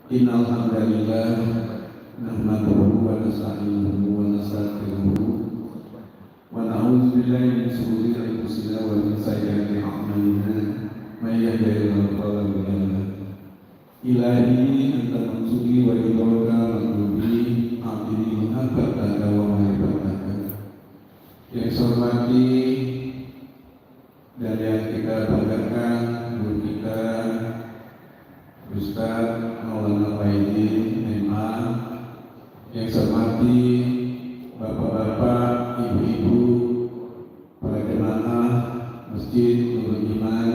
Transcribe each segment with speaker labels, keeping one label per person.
Speaker 1: Innal hamdalillah nahmaduhu wa nasta'inuhu wa nastaghfiruhu wa na'udzu billahi min shururi anfusina wa min sayyiati a'malina may yahdihillahu fala mudilla lahu. Ilahi anta mansuri wa ilayka maghdubi a'dini haqqaka wa ma'ibataka. Yang saya hormati dan yang kita banggakan guru kita Ustaz Maulana Faidin MA, yang saya hormati bapak-bapak, ibu-ibu, para jemaah Masjid Nurul Iman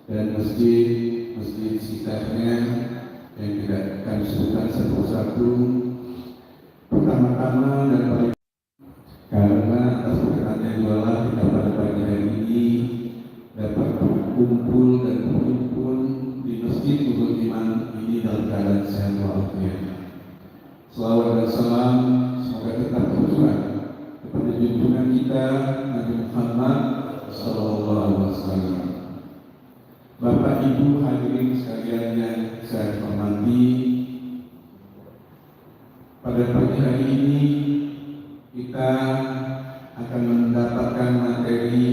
Speaker 1: dan masjid sekitarnya yang tidak akan disebutkan satu-satu. Pertama-tama dan paling karena atas berkatnya Allah kita pada pagi hari ini dapat berkumpul dan berhimpun di Masjid Nurul Iman ini dalam keadaan sehat walafiat. Selawat dan salam semoga tetap tercurah kepada junjungan kita Nabi Muhammad SAW. Bapak Ibu hadirin sekalian yang saya hormati, pada pagi hari ini kita akan mendapatkan materi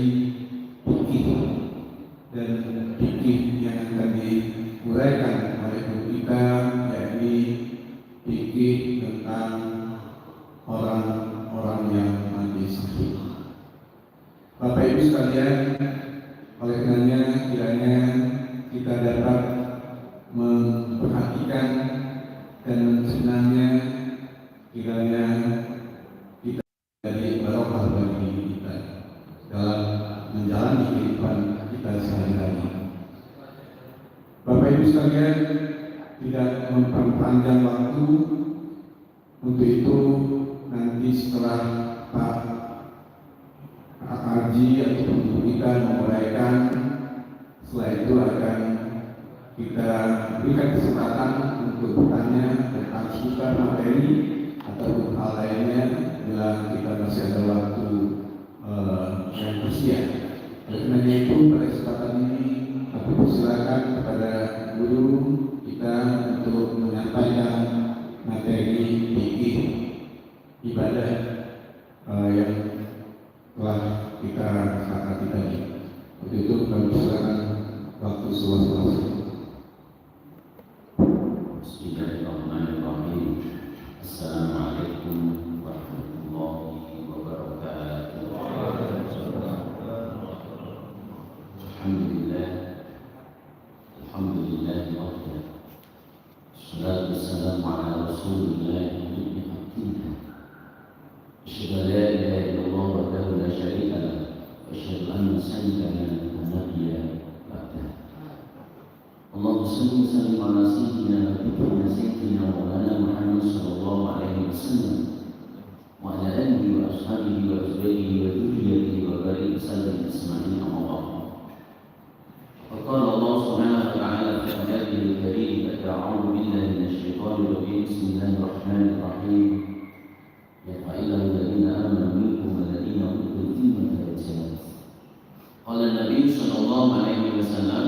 Speaker 1: fikih dan fikih yang akan diuraikan oleh guru kita, yakni fikih tentang orang-orang yang mati syahid. Bapak Ibu sekalian, oleh karenanya kiranya kita dapat memperhatikan dan mencenangnya, kiranya kita jadi barokah bagi kita dalam menjalani kehidupan kita sehari-hari. Bapak Ibu sekalian, tidak memperpanjang waktu, untuk itu nanti setelah Pak Haji atau untuk kita menguraikan, setelah itu akan kita berikan kesempatan untuk bertanya tentang seputar materi atau hal lainnya bila kita masih ada waktu yang bersedia. Oleh karena itu pada kesempatan ini aku persilakan kepada guru kita untuk menyampaikan materi fikih ibadah yang telah kita sepakati tadi. Untuk itu kami persilakan waktu seluas-luasnya.
Speaker 2: Bismillahirrahmanirrahim. Assalamualaikum warahmatullahi wabarakatuh. Alhamdulillah wahdahu. Wassalatu wassalamu ala Rasulillah ibni Abdillah. Asyhadu an la ilaha illallah wahdahu la syarika lahu wa asyhadu anna sayyidana wa nabiyana ba'dahu. Allahumma salli wa sallim ala sayyidina wa sayyidina Maulana Muhammad sallallahu alaihi wasallam wa ala alihi wa ashabihi wa azwajihi wa dhurriyyatihi wa barik sallam ajma'in amma ba'd. فقال الله سبحانه وتعالى في كتابه الكريم بعد أعوذ بالله من الشيطان الرجيم بسم الله الرحمن الرحيم يفعل الذين آمنوا منكم والذين أوتوا العلم درجات. قال النبي صلى الله عليه وسلم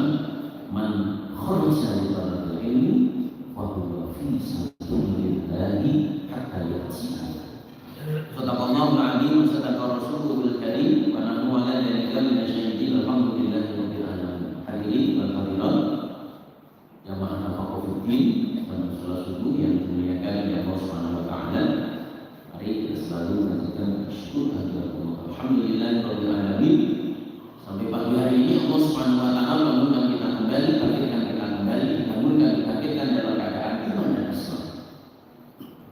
Speaker 2: من خرج لطلب العلم فهو في سبيل الله حتى يأتيه. صدق الله العظيم وصدق رسوله الكريم ونحن على ذلك من الشاهدين الحمد لله رب العالمين. Hadirin dan hadirat jamaah Nafaquddin dan salat subuh yang dimuliakan oleh Allah Subhanahu wa taala. Mari kita selalu mengaturkan syukur kehadirat Allah. Alhamdulillahirabbil alamin. Sampai pagi hari ini Allah Subhanahu wa taala mengundang kita kembali, bangkitkan kita kembali, mengundang kita bangkitkan dalam keadaan iman dan Islam.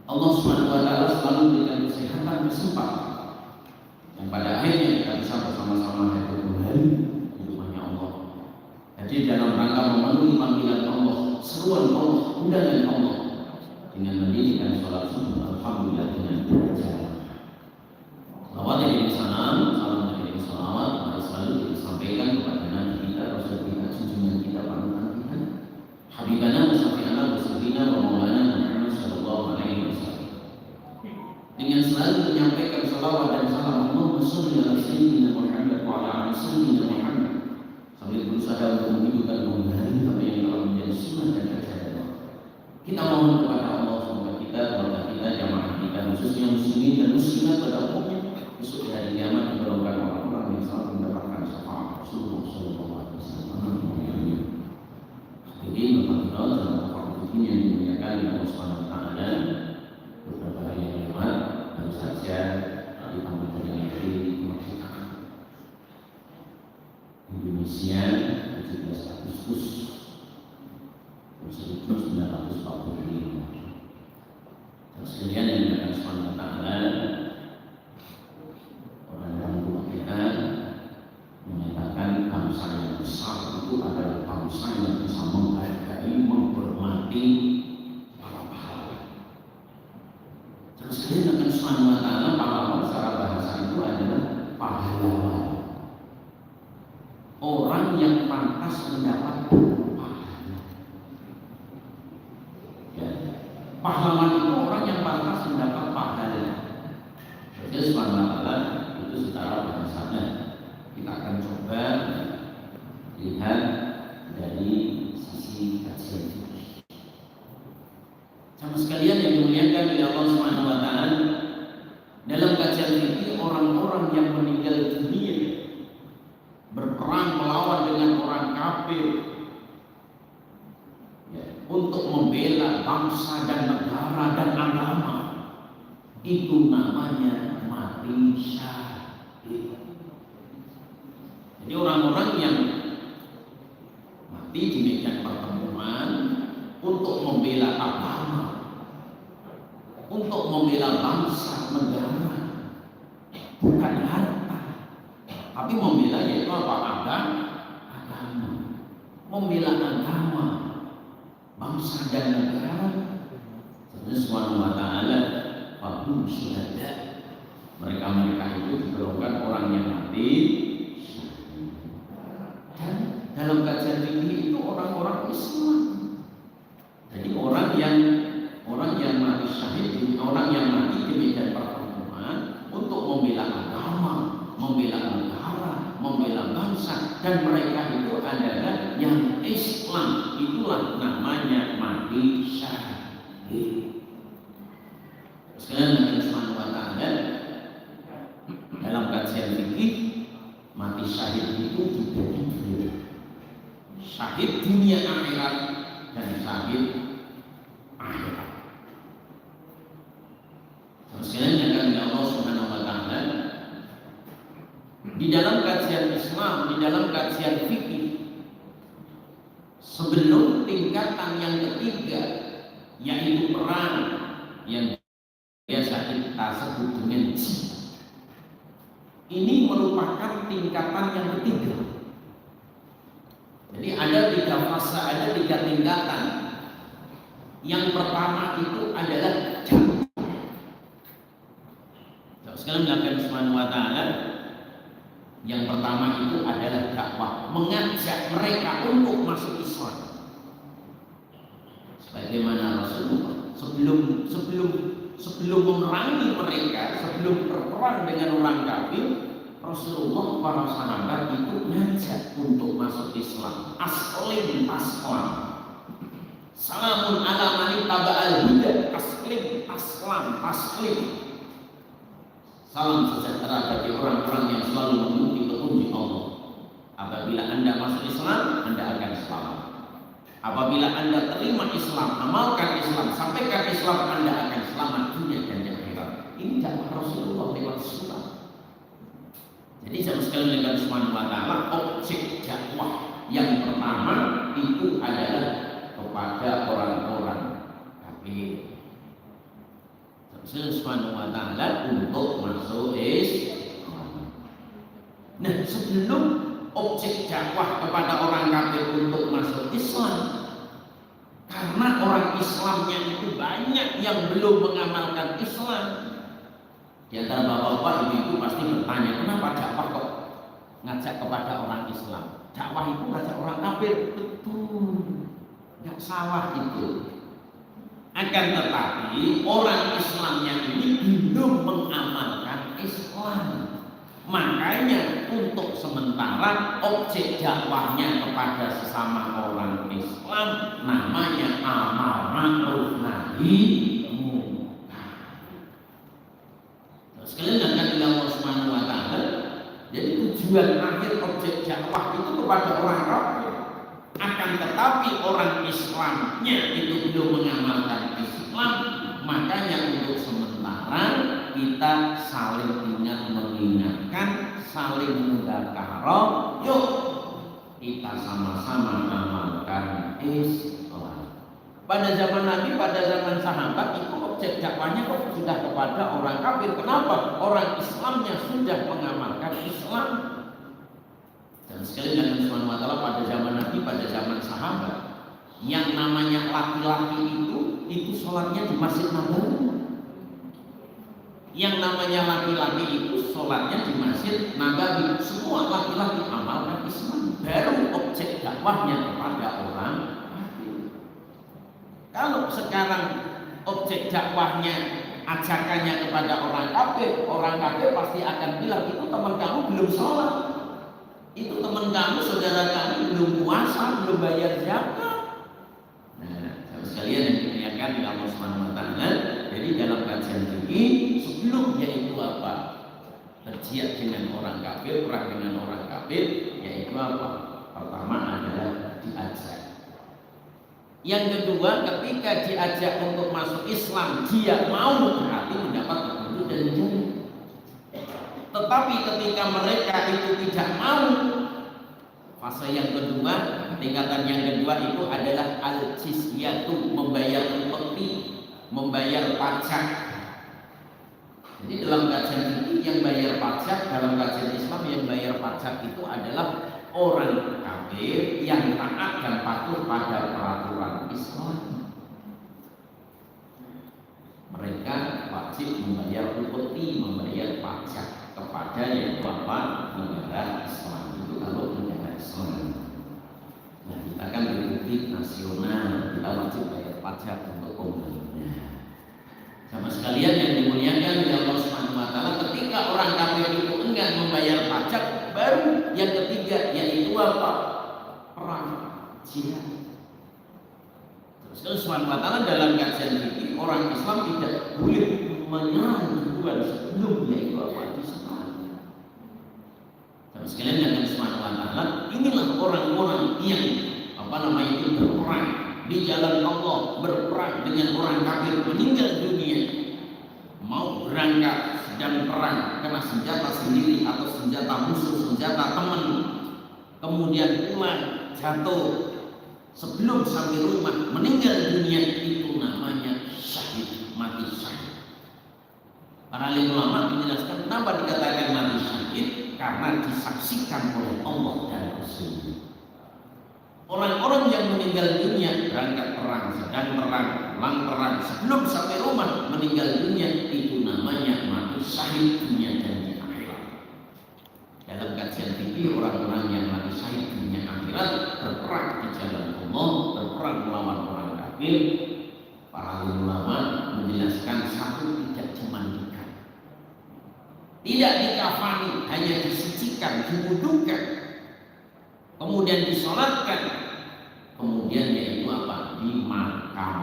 Speaker 2: Allah Subhanahu wa taala selalu memberikan kesehatan kesempatan yang pada akhirnya kita bisa bersama-sama hadir kembali di rumahnya Allah. Jadi dalam rangka memenuhi panggilan Allah, seruan Allah, undangan Allah dengan mendirikan sholat subuh, alhamdulillah dengan berjalan. Salawat yang dari salam dari salawat mari selalu kita sampaikan kepada Nabi kita, Rasul kita, junjungan kita, panutan kita, Habibana Musafiana Musafina wa Maulana Muhammad sallallahu alaihi wasallam. Dengan selalu menyampaikan salawat dan salam Allahumma shalli ala sayyidina Muhammad wa ala ali sayyidina Muhammad, sambil berusaha untuk menghidupkan kembali apa yang telah menjadi sunnah dan ajaran Kita mohon kepada Allah semoga kita jamaah kita khususnya muslimin dan muslimat pada umumnya besok di hari kiamat digolongkan orang-orang yang selalu mendapatkan syafaat Rasulullah sallallahu alaihi wasallam. Jadi Bapak dan Bapak yang dimuliakan oleh Allah Subhanahu wa taala, beberapa hari yang lewat baru saja di Kabupaten Negeri kemerdekaan Indonesia 17 Agustus 1945. Dan sekalian yang dimuliakan Subhanahu wa taala, orang-orang tua kita menyatakan bangsa yang besar itu adalah bangsa yang bisa menghargai, menghormati para pahlawan. Terus sekalian dengan Subhanahu wa taala, pahlawan secara bahasa itu adalah pahlawan, orang yang pantas mendapat pahala. Ya. Pahlawan itu orang yang pantas mendapat pahala. Jadi Subhanahu wa taala itu secara bahasanya kita akan coba lihat dari sisi kajian fikih. Sama sekalian yang dimuliakan oleh Allah Subhanahu wa taala, dalam kajian fikih orang-orang yang meninggal dunia berperang melawan dengan orang kafir ya, untuk membela bangsa dan negara dan agama, itu namanya mati syahid. Jadi orang-orang yang mati di medan pertempuran untuk membela agama, untuk membela bangsa negara, bukan harta, tapi membela yaitu apa? Agama, membela agama, bangsa dan negara. Jadi Subhanahu wa taala fahum syuhada, mereka itu digolongkan orang yang mati. Dan dalam kajian fikih itu orang-orang Islam. Jadi orang yang mati syahid, orang yang mati di medan pertempuran untuk membela agama, membela negara, membela bangsa, dan mereka itu adalah yang Islam, itulah namanya mati syahid. Sekalian dengan Subhanahu wa taala, dalam kajian fikih mati syahid itu dibagi dua, syahid dunia akhirat dan syahid akhirat. Sekalian dengan Allah Subhanahu wa taala, di dalam kajian Islam, di dalam kajian fikih, sebelum tingkatan yang ketiga yaitu perang yang biasa kita sebut dengan jihad, ini merupakan tingkatan yang ketiga. Jadi ada 3 fase, ada 3 tingkatan. Yang pertama itu adalah jihad. Sekarang mengatakan Subhanahu wa taala, yang pertama itu adalah dakwah, mengajak mereka untuk masuk Islam. Sebagaimana Rasulullah sebelum memerangi mereka, sebelum berperang dengan orang kafir, Rasulullah para sahabat itu ngajak untuk masuk Islam. Aslim taslam, salamun ala man taba'al huda, aslim taslim. Salam sejahtera bagi orang-orang yang selalu mengikuti petunjuk Allah. Apabila Anda masuk Islam, Anda akan selamat. Apabila Anda terima Islam, amalkan Islam, sampaikan Islam, Anda akan selamat dunia dan akhirat. Ini dakwah Rasulullah lewat sunnah. Jadi sama sekali dengan Subhanahu wa taala, objek dakwah yang pertama itu adalah kepada orang-orang kafir. Subhanahu wa ta'ala untuk masuk Islam. Nah, sebelum objek dakwah kepada orang kafir untuk masuk Islam, karena orang Islamnya itu banyak yang belum mengamalkan Islam. Di antara bapak-bapak ibu pasti bertanya, kenapa dakwah kok ngajak kepada orang Islam? Dakwah itu ngajak orang kafir, betul, nggak salah itu. Akan tetapi orang Islamnya ini belum mengamalkan Islam. Makanya untuk sementara objek dakwahnya kepada sesama orang Islam namanya amar ma'ruf Sekalian dengan Allah Subhanahu wa taala. Jadi tujuan akhir objek dakwah itu kepada orang kafir. Akan tetapi orang Islamnya itu belum mengamalkan Islam, makanya untuk sementara kita saling ingat mengingatkan, saling mudzakarah, yuk kita sama-sama amalkan Islam. Pada zaman Nabi, pada zaman sahabat itu objek dakwahnya kok sudah kepada orang kafir. Kenapa? Orang Islamnya sudah mengamalkan Islam. Dan sekali dengan Subhanahu wa taala pada zaman Nabi, pada zaman sahabat, yang namanya laki-laki itu sholatnya di Masjid Nabawi. Yang namanya laki-laki itu sholatnya di Masjid Nabawi. Semua laki-laki amalkan Islam. Baru objek dakwahnya kepada orang kafir. Kalau sekarang objek dakwahnya ajakannya kepada orang kafir pasti akan bilang itu teman kamu belum sholat, itu teman kamu, saudara kamu belum puasa, belum bayar zakat. Nah, sekalian yang dimuliakan oleh Allah Subhanahu wa taala, jadi dalam kajian ini sebelumnya itu apa? Berjihad dengan orang kafir, perang dengan orang kafir, yaitu apa? Pertama adalah diajak. Yang kedua, ketika diajak untuk masuk Islam, dia mau berarti mendapat petunjuk dan hidayah. Tetapi ketika mereka itu tidak mau, fase yang kedua, tingkatan yang kedua itu adalah al-jizyatu, membayar upeti, membayar pajak. Jadi dalam kajian ini yang bayar pajak, dalam kajian Islam yang bayar pajak itu adalah orang kafir yang taat dan patuh pada peraturan Islam. Mereka wajib membayar upeti, membayar pajak kepada yang apa? Negara Islam. Itu kalau negara Islam. Nah, kita kan republik nasional, kita wajib bayar pajak untuk pemerintah. Sama sekalian yang dimuliakan oleh Allah Subhanahu wa taala, ketika orang kafir itu enggan membayar pajak, baru yang ketiga yaitu apa? Perang jihad. Terus Allah Subhanahu wa taala dalam kajian ini orang Islam tidak boleh menyerang duluan sebelum yaitu apa? Diserang. Terus sekalian yang Allah Subhanahu wa taala, inilah orang-orang yang itu berperang di jalan Allah, berperang dengan orang kafir, meninggal dunia, mau berangkat sedang perang kena senjata sendiri atau senjata musuh, senjata teman, kemudian pulang jatuh sebelum sampai rumah meninggal dunia, itu namanya syahid, mati syahid. Para ulama menjelaskan kenapa dikatakan mati syahid, karena disaksikan oleh Allah dan Rasul. Orang-orang yang meninggal dunia berangkat perang, sedang perang, pulang perang, sebelum sampai rumah meninggal dunia, itu namanya mati syahid dunia dan di akhirat. Dalam kajian fikih, orang-orang yang mati syahid dunia akhirat berperang di jalan Allah, berperang melawan orang kafir. Para ulama menjelaskan satu, tidak dimandikan, tidak dikafani, hanya disucikan, diwudukan, kemudian disolatkan, kemudian yaitu apa? Dimakamkan.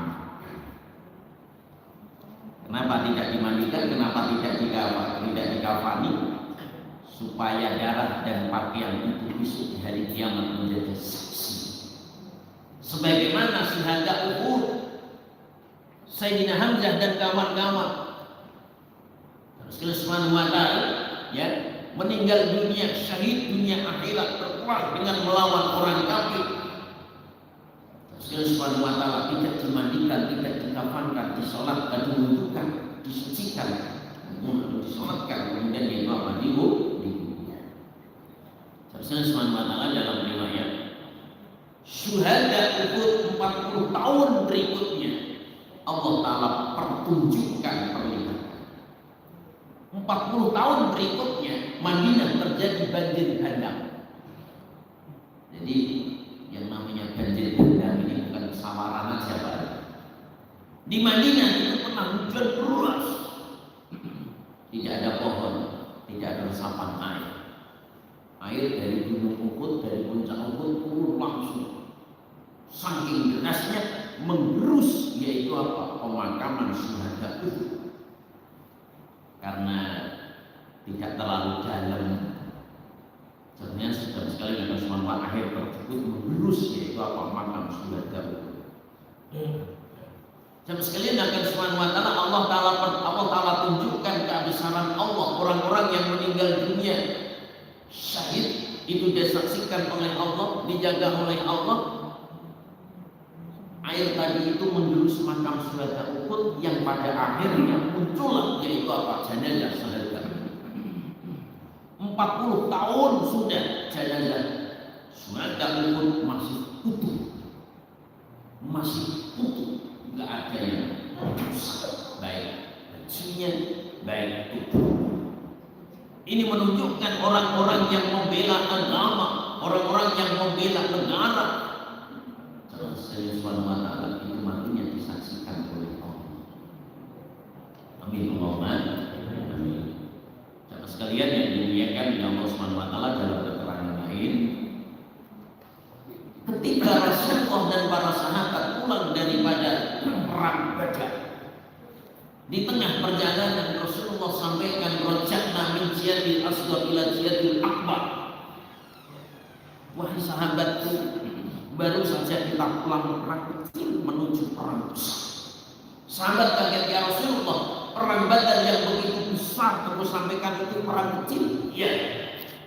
Speaker 2: Kenapa tidak dimandikan? Kenapa tidak dikafani? Supaya darah dan pakaian itu besok di hari kiamat menjadi saksi. Sebagaimana syuhada Uhud, Sayyidina Hamzah dan kawan-kawan, Rasulullah Subhanahu wa taala ya, meninggal dunia, syahid dunia akhirat, berperang dengan melawan orang kafir. Rasulullah Subhanahu wa taala tidak dimandikan, tidak dikafankan, disolatkan, diwudukan, disucikan, disolatkan, kemudian yaitu apa? Diwudukan. Rasulullah Subhanahu wa taala dalam riwayat, syuhada Uhud 40 tahun berikutnya Allah taala pertunjukkan perlihatan. 40 tahun berikutnya Madinah terjadi banjir bandang. Jadi yang namanya banjir bandang ini bukan samaran aja, Pak. Di Madinah itu pernah hujan deras, tidak ada pohon, tidak ada resapan air. Air dari gunung Uhud, dari puncak Uhud turun langsung. Saking derasnya menggerus, yaitu apa? Pemandangan pemakaman syuhada itu karena tidak terlalu dalam. Sebenarnya sudah sekali dengan semangat akhir tersebut mengerus, yaitu apa makam syuhada itu. Jamaah sekalian akan subhanahu wa ta'ala, Allah Ta'ala tunjukkan kebesaran Allah. Orang-orang yang meninggal dunia syahid itu disaksikan oleh Allah, dijaga oleh Allah. Air tadi itu menjurus makam syuhada Uhud yang pada akhirnya muncul yaitu apa? Jenazah syuhada. 40 tahun sudah jenazah syuhada Uhud masih utuh, nggak ada yang rusak, baik bajunya, baik tubuh. Ini menunjukkan orang-orang yang membela agama, orang-orang yang membela negara. Kalau saya Subhanahu wa ta'ala itu matinya disaksikan oleh Allah. Amin Allahumma amin. Jamaah sekalian yang dimuliakan oleh Allah Subhanahu wa ta'ala, dalam keterangan lain, ketika Rasulullah dan para sahabat pulang daripada perang Badar, di tengah perjalanan Rasulullah sampaikan rojakna min jihadil asghar ila jihadil akbar. Wahai sahabatku, baru saja kita pulang perang kecil menuju perang besar. Sahabat kaget, ya Rasulullah, perang Badar yang begitu besar terus sampaikan itu perang kecil? Ya.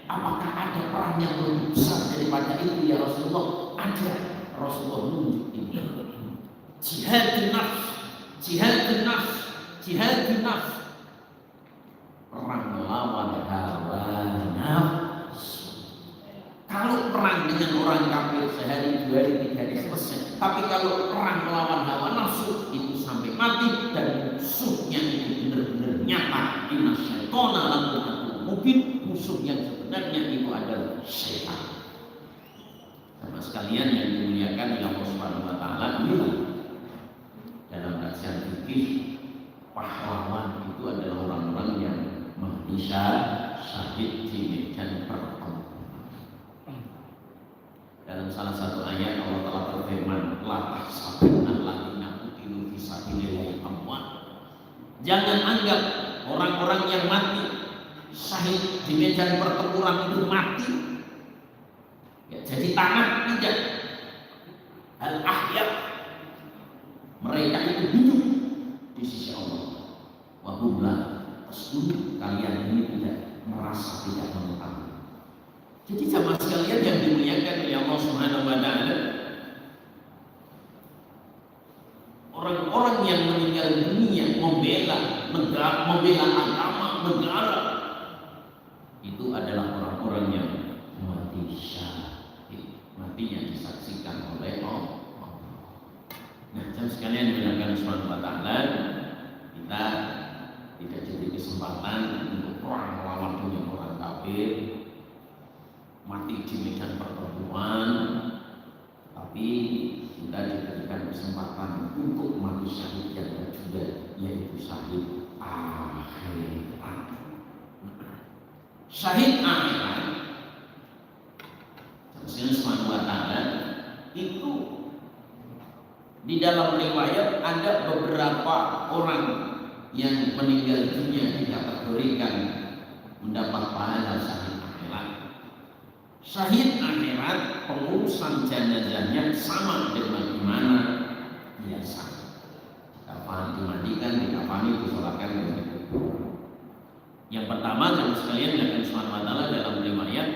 Speaker 2: Apakah ada perang yang lebih besar daripada itu ya Rasulullah? Ada. Rasulullah menunjuk ini. Jihadun nafs. Perang melawan hawa nafsu. Kalau perang dengan orang kafir sehari, 2 hari, 3 hari selesai. Tapi kalau perang melawan hawa nafsu itu sampai mati, dan musuhnya itu benar-benar nyata. Inna syaitana lakum aduwwun mubin. Musuh yang sebenarnya itu adalah syaitan. Sama sekalian yang dimuliakan oleh Allah Subhanahu wa ta'ala, inilah dalam kajian fikih, pahlawan itu adalah orang-orang yang mati syahid di medan pertempuran. Dalam salah satu ayat Allah Ta'ala berfirman, la tahsabanna alladziina qutilu fi sabilillahi amwat. Jangan anggap orang-orang yang mati syahid di medan pertempuran itu mati ya, jadi tanah, tidak. Al-ahya, mereka itu hidup di sisi Allah. Wa hum la tas'alun, kalian ini tidak merasa, tidak mengetahui. Jadi sama sekalian yang dimuliakan oleh Allah Subhanahu wa ta'ala, orang-orang yang meninggal dunia membela negara, membela agama negara, itu adalah orang-orang yang mati syahid, matinya disaksikan oleh Allah. Nah, jam sekalian dimuliakan Subhanahu wa ta'ala, kita tidak jadi kesempatan untuk perang melawan dunia orang kafir, mati di medan pertempuran, tapi kita diberikan kesempatan untuk mati syahid yang kedua, yaitu syahid akhirat. Syahid akhirat, Rasulullah Subhanahu wa ta'ala itu di dalam riwayat ada beberapa orang yang meninggal dunia dikategorikan mendapat pahala syahid akhirat. Syahid akhirat pengurusan jenazahnya sama dengan gimana biasa. Kafan dimandikan, dikafani, disolatkan begitu. Yang pertama, jemaah sekalian yang Subhanahu wa ta'ala dalam riwayat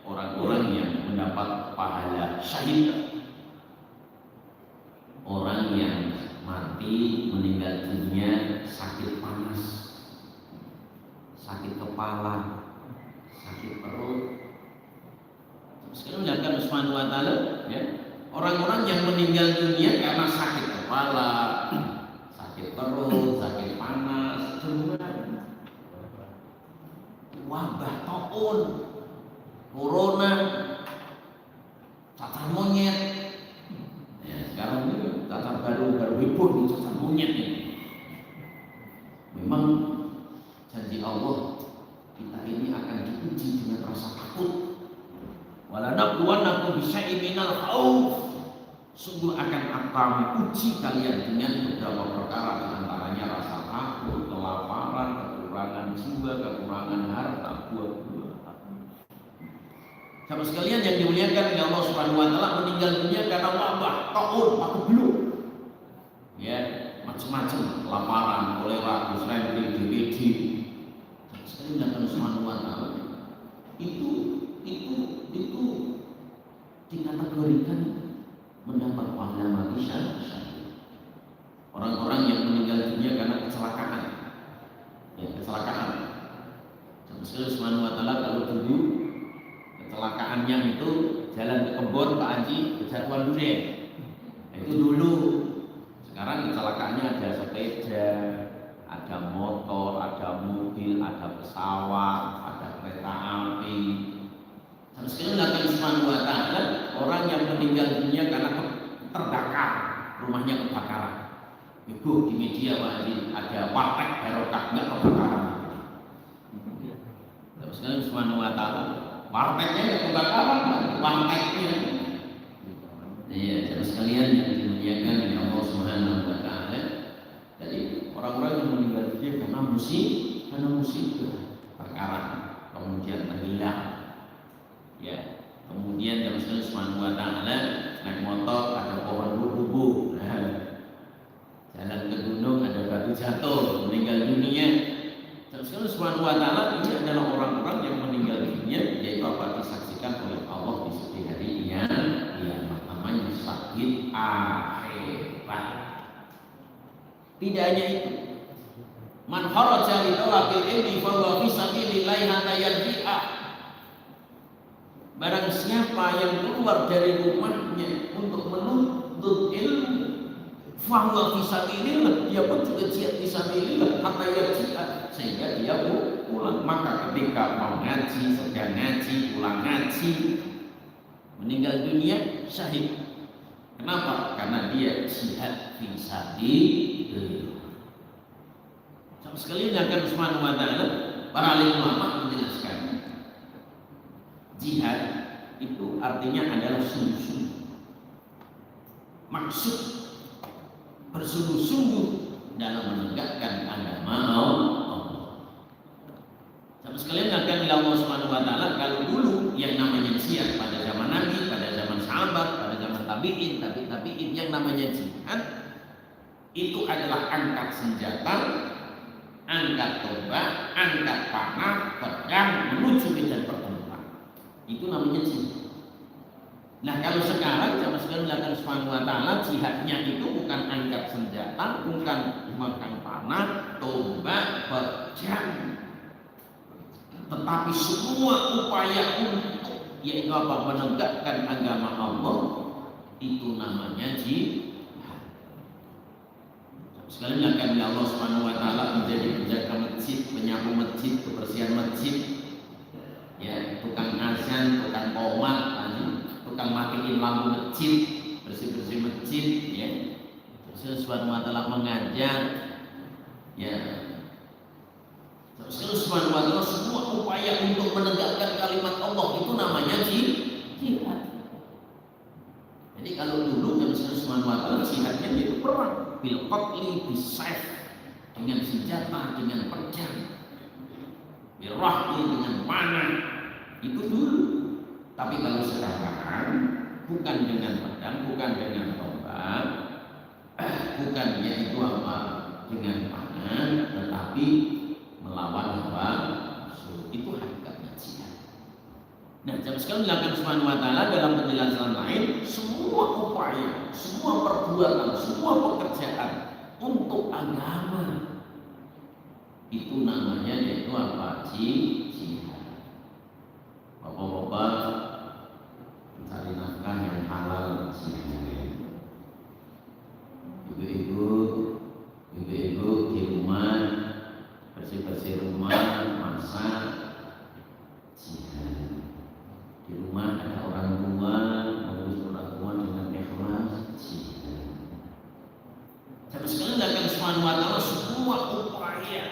Speaker 2: orang-orang yang mendapat pahala syahid, orang yang mati meninggal dunia sakit panas, sakit kepala, sakit perut. Sekarang melihatkan Subhanahu wa ta'ala, ya, orang-orang yang meninggal dunia karena sakit kepala, sakit perut, sakit panas, wabah taun, corona, cacar monyet. Ya, sekarang ini cacar baru heboh nih, cacar monyet ini. Memang janji Allah, kita ini akan diuji dengan rasa takut. Walanabluwannakum bisyai'in minal khauf. Sungguh akan kami uji kalian dengan beberapa perkara di antara jiwa, kekurangan harta, buah-buahan. Sahabat sekalian yang dimuliakan oleh Allah Subhanahu wa taala, meninggal dunia karena wabah, taun, paku belum. Ya, macam-macam, kelaparan, kolera, disentery, DBD. Sahabat sekalian Allah Subhanahu wa taala itu dikategorikan mendapat pahala mati syahid. Orang-orang yang meninggal dunia karena kecelakaan, ya kecelakaan. Sampai Subhanahu wa taala kalau dulu kecelakaannya itu jalan ke kebun Pak Haji kejatuhan durian, itu dulu. Sekarang kecelakaannya ada sepeda, ada motor, ada mobil, ada pesawat, ada kereta api. Sampai sekarang Allah Subhanahu wa taala orang yang meninggal dunia karena terbakar, rumahnya kebakaran. Ibu di media Pak Haji ada partai barokah nggak kebakaran. Terus kan Subhanahu wa taala partainya nggak kebakaran, partainya. Iya, terus sekalian yang dimuliakan oleh Allah Subhanahu wa taala. Jadi orang-orang yang meninggal dunia karena musibah, perkara, kemudian tenggelam. Ya, kemudian terus Subhanahu wa taala naik motor ada pohon rubuh. Jalan ke gunung ada batu jatuh, meninggal dunia. Terus Subhanahu wa taala ini adalah orang-orang yang meninggal dunia yaitu apa disaksikan oleh Allah di setiap hari kiamat, namanya sakit akhirat. Tidak hanya itu, man kharaja li talabil ilmi fa huwa fi sabilillah hatta yarji'a. Barang siapa yang keluar dari rumahnya untuk menuntut ilmu, fahuwa fisabilillah, dia pun juga jihad fisabilillah hatta yarji'a, sehingga dia pulang. Maka ketika mau ngaji, sedang ngaji, pulang ngaji, meninggal dunia syahid. Kenapa? Karena dia jihad fisabilillah. Sama sekali akan Subhanahu wa taala para alim ulama menjelaskan jihad itu artinya adalah sungguh-sungguh. Maksud bersungguh-sungguh dalam menegakkan agama Allah. Sama sekalian akan Allah Subhanahu wa taala kalau dulu yang namanya jihad pada zaman Nabi, pada zaman sahabat, pada zaman tabi'in yang namanya jihad itu adalah angkat senjata, angkat tombak, angkat panah, pedang menuju medan pertempuran. Itu namanya jihad. Nah kalau sekarang zaman sekarang dilakukan Subhanahu wa taala jihadnya itu bukan angkat senjata, bukan makan panah, tombak, pedang, tetapi semua upaya untuk yaitu apa menegakkan agama Allah itu namanya jihad. Sekali dilakukan oleh Allah Subhanahu wa taala menjadi penjaga masjid, penyapu masjid, kebersihan masjid, ya tukang azan, tukang qomat, tukang matiin lampu masjid, bersih-bersih masjid, ya. Terus Subhanahu wa taala mengajar, ya. Terus Subhanahu wa taala semua upaya untuk menegakkan kalimat Allah itu namanya jihad. Jadi kalau dulu Nabi Subhanahu wa taala jihadnya itu perang, bil qatli bisayf, dengan senjata, dengan pedang, bil rahli, dengan panah, itu dulu. Tapi kalau sekarang bukan dengan pedang, bukan dengan tombak, bukan yaitu apa dengan panah, tetapi melawan hawa nafsu. Itu hakikatnya jihad. Nah, jam sekali dilakukan Subhanahu wa taala dalam penjelasan lain, semua upaya, semua perbuatan, semua pekerjaan untuk agama itu namanya yaitu apa? Jihad. Bapak-bapak mencari nafkah yang halal jihad. Ibu-ibu di rumah bersih-bersih rumah, masak, jihad. Di rumah ada orang tua, mengurus orang tua dengan ikhlas, jihad. Sampai sekali akan Subhanahu wa taala semua upaya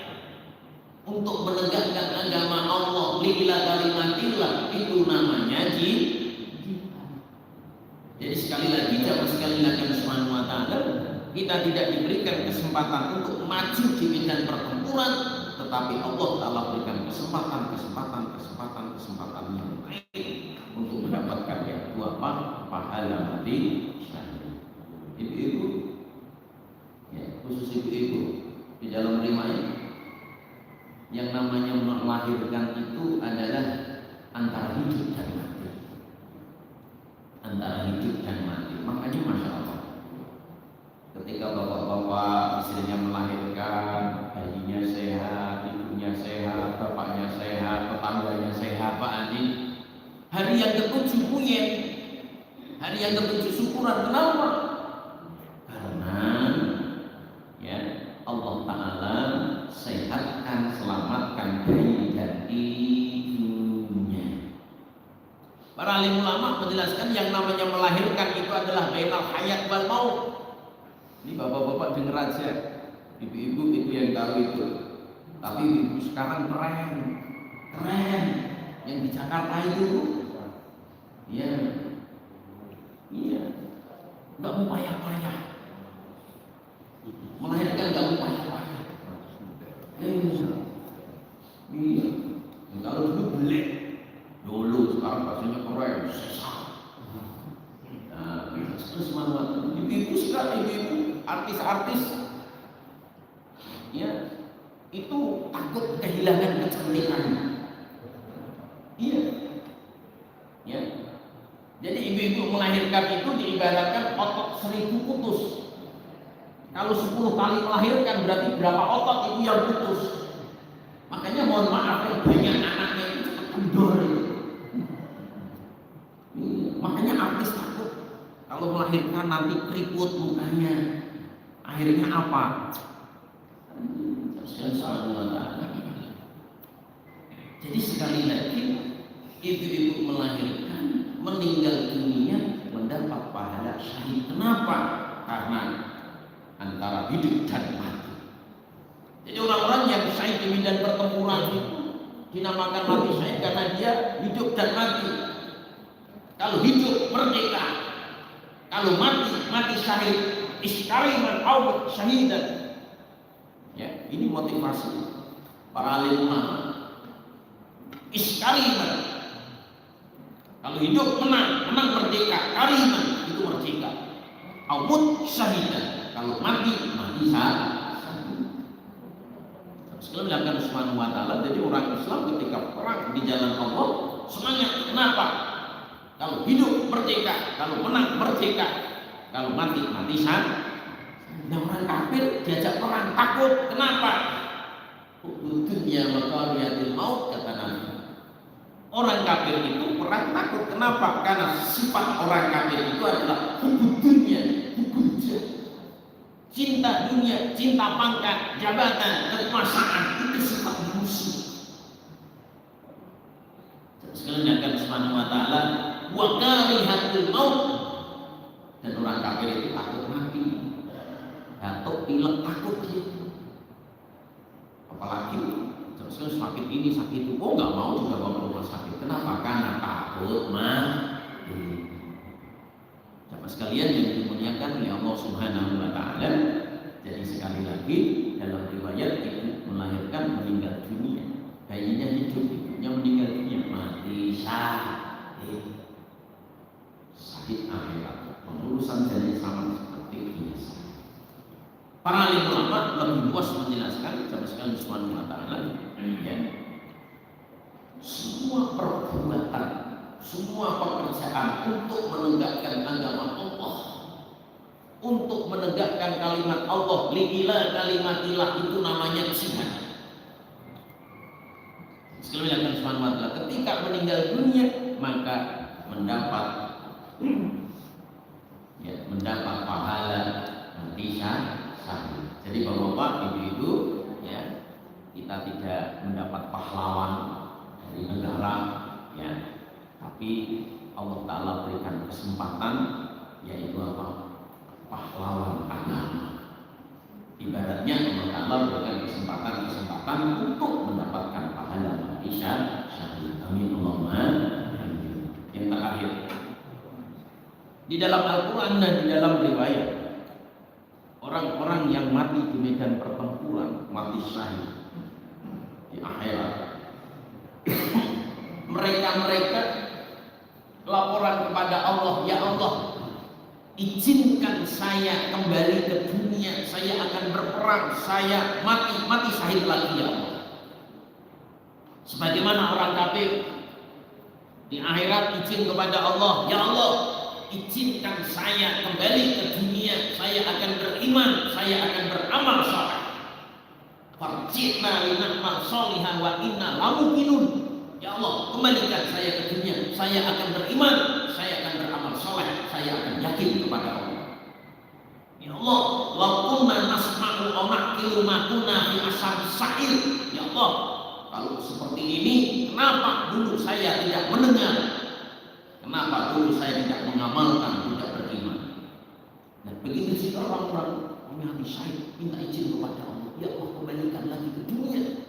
Speaker 2: untuk menegakkan agama Allah lillah kalimatillah itu namanya jihad. Jadi sekali lagi jangan sekali lagi Subhanahu wa taala kita tidak diberikan kesempatan untuk maju di medan pertempuran tetapi Allah Ta'ala berikan kesempatan yang baik untuk mendapatkan yaitu apa? Pahala mati syahid. Ibu-ibu, ya, khusus ibu-ibu di dalam riwayat yang namanya melahirkan itu adalah antara hidup dan mati. Antara hidup dan mati. Makanya Masya Allah, ketika bapak-bapak istrinya melahirkan, bayinya sehat, ibunya sehat, bapaknya sehat, tetangganya sehat, Pak Andi, hari yang ke-7 punya, hari yang ke-7 syukuran. Kenapa? Karena ya Allah Ta'ala sehatkan, selamatkan bayi dan ibunya. Para alim ulama menjelaskan yang namanya melahirkan itu adalah bainal hayat wal maut. Ini bapak-bapak dengar aja, ibu-ibu itu yang tahu itu. Tapi ibu sekarang keren, yang di Jakarta itu, iya, nggak mau payah-payah, melahirkan nggak mau payah-payah. Iya, kalau dulu belik, sekarang bahasanya keren, sesat. Nah, terus mana? Ibu-ibu sekarang, ibu-ibu artis-artis, ya, itu takut kehilangan kecantikan. Iya, ya. Jadi ibu-ibu melahirkan itu diibaratkan otot 1000 putus. Kalau 10 kali melahirkan berarti berapa otot itu yang putus. Makanya mohon maaf ya, banyak anaknya itu cepat kendor. Makanya artis takut kalau melahirkan nanti keriput mukanya. Akhirnya apa? Jadi sekali lagi, ibu-ibu melahirkan, meninggal dunia mendapat pahala syahid. Kenapa? Karena antara hidup dan mati. Jadi orang-orang yang syahid di medan pertempuran itu dinamakan mati syahid karena dia hidup dan mati. Kalau hidup merdeka, kalau mati syahid. Iskariman awat syahidan. Ya, ini motivasi para alim ulama. Iskariman. Kalau hidup menang merdeka, kariman itu merdeka. Awat syahidan. Kalau mati syahid. Sekali melakukan Subhanahu wa ta'ala. Jadi orang Islam ketika perang di jalan Allah semangat. Kenapa? Kalau hidup merdeka, kalau menang merdeka, kalau mati syahid. Nah, orang kafir diajak perang takut. Kenapa? Dunia makariyatil maut, kata Nabi. Orang kafir itu perang takut. Kenapa? Karena sifat orang kafir itu adalah dunia, cinta dunia, cinta pangkat, jabatan, kekuasaan. Itu sifat manusia. Sekalian akan Subhanahu wa ta'ala wa karihatul maut. Dan orang kafir itu takut mati, batuk, pilek, takut dia. Apalagi terus sakit ini sakit itu, nggak mau juga bawa rumah sakit. Kenapa? Karena takut mati. Sama sekalian yang dimuliakan oleh Allah Subhanahu wa ta'ala. Jadi sekali lagi dalam riwayat itu melahirkan meninggal dunia, bayinya hidup, ibunya meninggal dunia, mati syahid. Syahid akhirat. Urusan jadi sama seperti biasa. Para alim ulama lebih luas menjelaskan sama sekali Subhanahu wa ta'ala, ya. Semua perbuatan, semua pekerjaan untuk menegakkan agama Allah, untuk menegakkan kalimat Allah, li'ila kalimatillah, itu namanya jihad. Sekali lagi Subhanahu wa ta'ala, ketika meninggal dunia maka mendapat pahala nanti syahid. Jadi bapak-bapak, ibu-ibu, ya, kita tidak mendapat pahlawan dari negara, ya, tapi Allah Ta'ala berikan kesempatan, yaitu apa? Pahlawan agama. Ibaratnya Allah Ta'ala berikan kesempatan untuk mendapatkan pahala nanti syahid. Amin Allahumma amin. Yang terakhir, di dalam Al-Quran dan di dalam riwayat, orang-orang yang mati di medan pertempuran, mati syahid, akhirat. Mereka laporan kepada Allah, ya Allah, izinkan saya kembali ke dunia, saya akan berperang, saya mati syahid lagi ya Allah. Sebagaimana orang kafir di akhirat izin kepada Allah, ya Allah, izinkan saya kembali ke dunia, saya akan beriman, saya akan beramal saleh. Farji'na lina'mal sholihan wa inna lamuqinun. Ya Allah, kembalikan saya ke dunia, saya akan beriman, saya akan beramal saleh, saya akan yakin kepada Allah. Ya Allah, wa kunna nasma'u wa naqilu ma kunna fi ashabis sa'ir. Ya Allah, kalau seperti ini, kenapa dulu saya tidak mendengar? Kenapa dulu saya tidak mengamalkan, tidak beriman? Dan begitu sih orang-orang menghati syahid, minta izin kepada Allah. Ya Allah, kembalikan lagi ke dunia.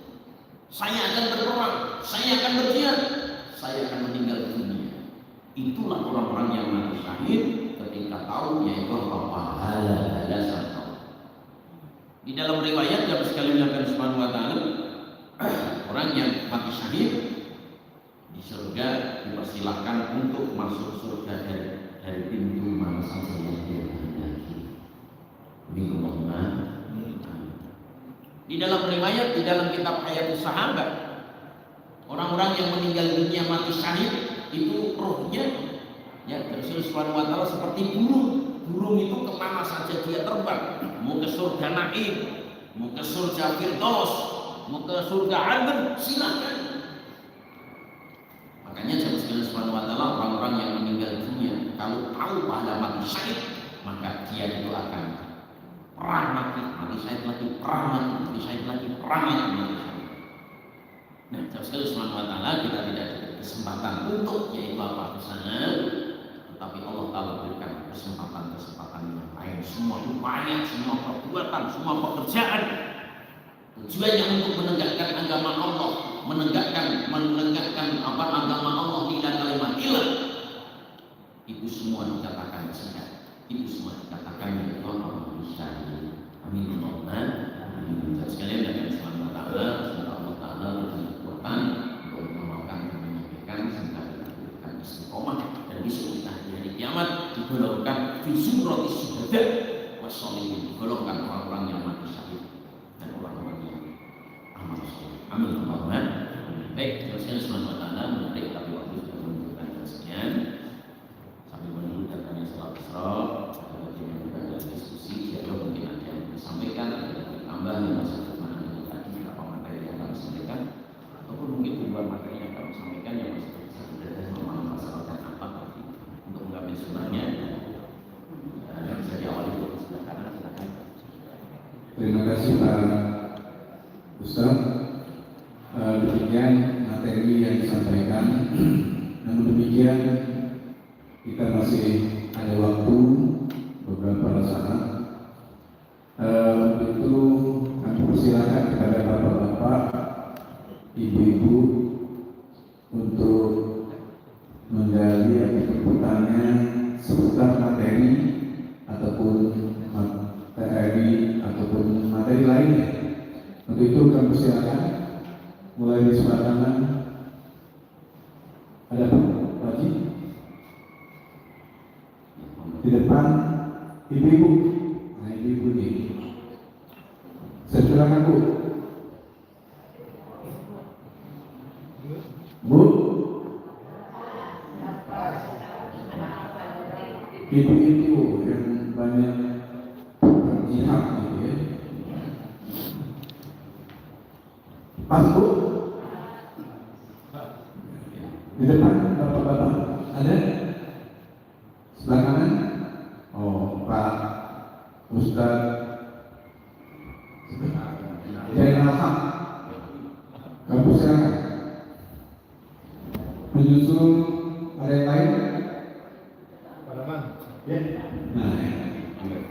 Speaker 2: Saya akan berperang, saya akan berjihad, saya akan meninggal dunia. Itulah orang-orang yang mati syahid ketika tahu yaitu pahala balasan Allah. Di dalam riwayat yang sekali bilang Subhanahu wa taala, orang yang mati syahid di surga dipersilahkan untuk masuk surga dari pintu mana saja yang dia kehendaki. Di dalam riwayat, di dalam kitab Hayatus Sahabat, orang-orang yang meninggal dunia mati syahid itu rohnya ya Rasulullah Subhanahu wa taala seperti burung. Burung itu kemana saja dia terbang, mau ke surga Naim, mau ke surga Firdaus, mau ke surga Adn, silakan. Makanya Rasulullah Subhanahu wa taala, orang-orang yang meninggal dunia kalau tahu pahala mati syahid, maka dia itu akan perang mati syahid lagi, perang mati syahid lagi, perang mati syahid. Nah, Rasulullah Subhanahu wa taala kita tidak diberi kesempatan untuk yaitu apa ke sana, tetapi Allah Taala berikan kesempatan yang lain. Semua upaya, semua perbuatan, semua pekerjaan tujuannya untuk menegakkan agama Allah, menegakkan agama Allah tidak kalimat ilah. Itu semua dikatakan jihad. Itu semua dikatakan yaitu Allah syahid. Amin Allahumma amin. Sekalian dengan Subhanahu wa taala, semoga Allah Taala beri kekuatan untuk mengamalkan dan menyampaikan sehingga kita diberikan istiqomah dan besok kita di hari kiamat digolongkan fi zumratis syuhada wassolihin, digolongkan orang-orang yang mati syahid dan orang-orang yang amal soleh. Amin Allahumma. Baik, sekalian Subhanahu wa taala menarik tapi waktu sudah menunjukkan sekian. Sambil menunggu datangnya salat Isra, ada diskusi, siapa mungkin ada yang disampaikan, ada yang ditambah yang masih terkena tadi apa materi yang kami sampaikan, ataupun mungkin dua materi yang kami sampaikan yang masih terkena masalah apa tadi untuk mengambil sunnahnya. Dan bisa diawali dari sebelah kanan, silakan.
Speaker 1: Terima kasih Pak Ustaz. Demikian materi yang disampaikan. Namun demikian kita masih ada waktu beberapa saat. Untuk itu kami persilakan kepada bapak-bapak, ibu-ibu untuk menggali atau bertanya seputar materi ataupun materi lainnya. Untuk itu kami persilakan mulai di sebelah kanan. Ada Pak Haji di depan, ibu-ibu. Nah, ibu-ibu ini saya silakan Bu. Bu, ibu-ibu yang banyak berjihad gitu ya. Pas Bu, di depan bapak-bapak ada sebelah kanan. Oh, Pak Ustaz Jainal Haq, kamu silakan. Menyusul ada yang lain?
Speaker 3: Padaman.
Speaker 1: Ya. Nah,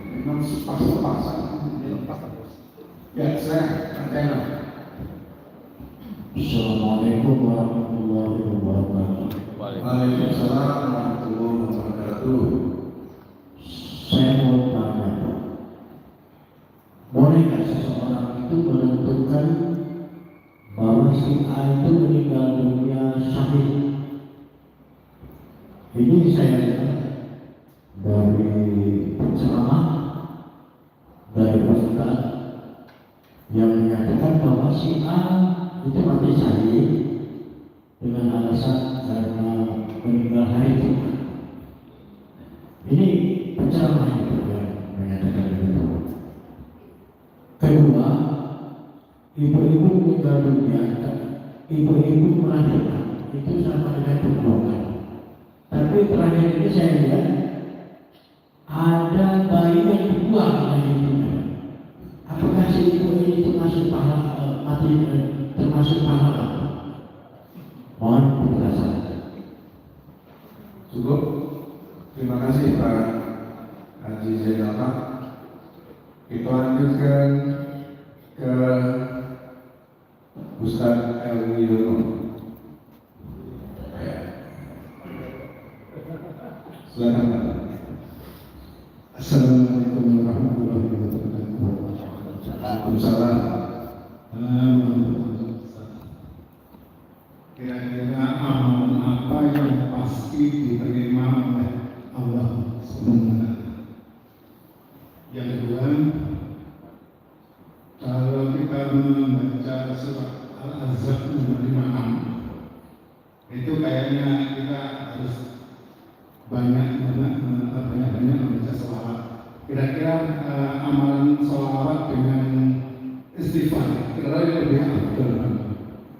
Speaker 1: memang pas-pasan. Ya, saya Jainal.
Speaker 4: Assalamualaikum warahmatullahi wabarakatuh.
Speaker 1: Waalaikumsalam warahmatullahi wabarakatuh.
Speaker 4: Saya mau tanya, bolehkah seseorang itu menentukan bahwa si A itu meninggal dunia syahid. Ini saya lihat dari penceramah dari Ustaz yang menyatakan bahwa si A itu mati syahid dengan alasan karena meninggal hari Jumat. Ini penceramah itu yang menyatakan itu. Kedua, ibu-ibu meninggal dunia, ibu-ibu melahirkan itu sama dengan pembuangan. Tapi terakhir ini saya lihat ada bayi yang dibuang oleh ibunya. Apakah si ibu ini termasuk pahala mati termasuk pahala? Mohon penjelasan.
Speaker 1: Cukup. Terima kasih Pak Haji Zainal Haq. Kita lanjutkan ke Ustaz Elwi Yono. Silakan Pak.
Speaker 5: Assalamualaikum warahmatullahi wabarakatuh.
Speaker 1: Waalaikumsalam.
Speaker 5: Kira-kira amalan apa yang pasti diterima oleh Allah SWT? Yang kedua, kalau kita membaca surat Al-Ahzab nomor 56, itu kayaknya kita harus banyak membaca sholawat. Kira-kira amalan sholawat dengan istighfar kira-kira lebih afdal.